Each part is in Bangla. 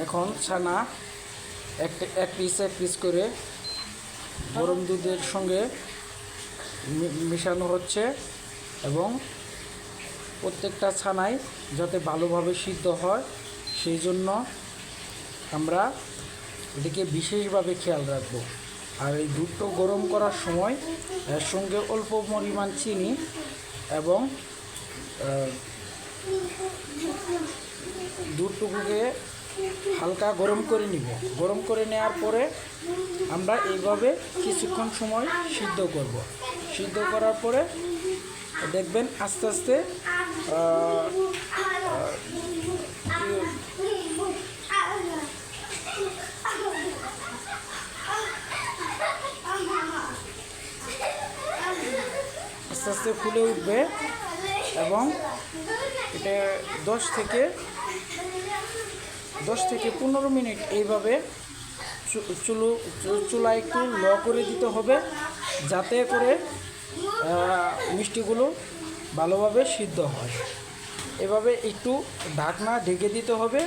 এখন ছানা এক পিস করে গরম দুধের সঙ্গে মেশানো হচ্ছে এবং প্রত্যেকটা ছানাই যাতে ভালোভাবে সিদ্ধ হয় সেই জন্য আমরা এটিকে বিশেষভাবে খেয়াল রাখব। আর এই দুধটা গরম করার সময় এর সঙ্গে অল্প পরিমাণ চিনি এবং দুধটুকুকে হালকা গরম করে নিব। গরম করে নেওয়ার পরে আমরা এইভাবে কিছুক্ষণ সময় সিদ্ধ করব। সিদ্ধ করার পরে দেখবেন আস্তে আস্তে আস্তে আস্তে ফুলে উঠবে এবং এটা 10 থেকে 15 মিনিট এইভাবে চুলা একটু লো করে দিতে হবে, যাতে করে মিষ্টিগুলো ভালোভাবে সিদ্ধ হয়। এভাবে একটু ঢাকনা ঢেকে দিতে হবে।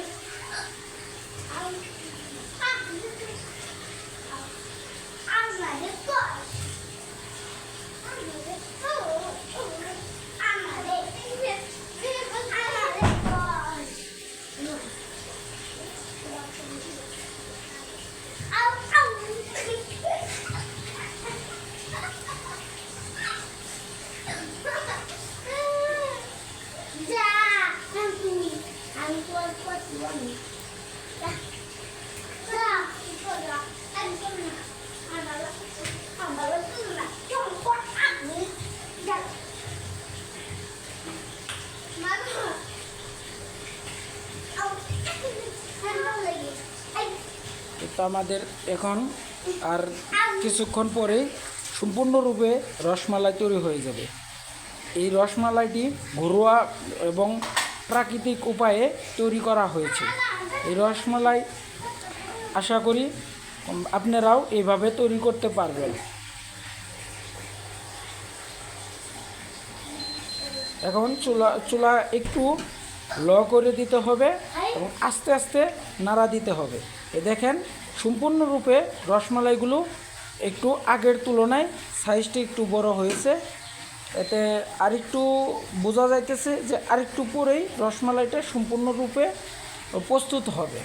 তো আমাদের এখন আর কিছুক্ষণ পরে সম্পূর্ণরূপে রসমালাই তৈরি হয়ে যাবে। এই রসমালাইটি ঘরোয়া এবং প্রাকৃতিক উপায়ে তৈরি করা হয়েছে। এই রসমালাই আশা করি আপনারাও এইভাবে তৈরি করতে পারবেন। এখন চুলা একটু লো করে দিতে হবে এবং আস্তে আস্তে নাড়া দিতে হবে। দেখেন সম্পূর্ণরূপে রসমালাইগুলো একটু আগের তুলনায় সাইজটি একটু বড় হয়েছে। এতে আরেকটু বোঝা যাইতেছে যে আরেকটু পরেই রসমালাইটা সম্পূর্ণরূপে প্রস্তুত হবে।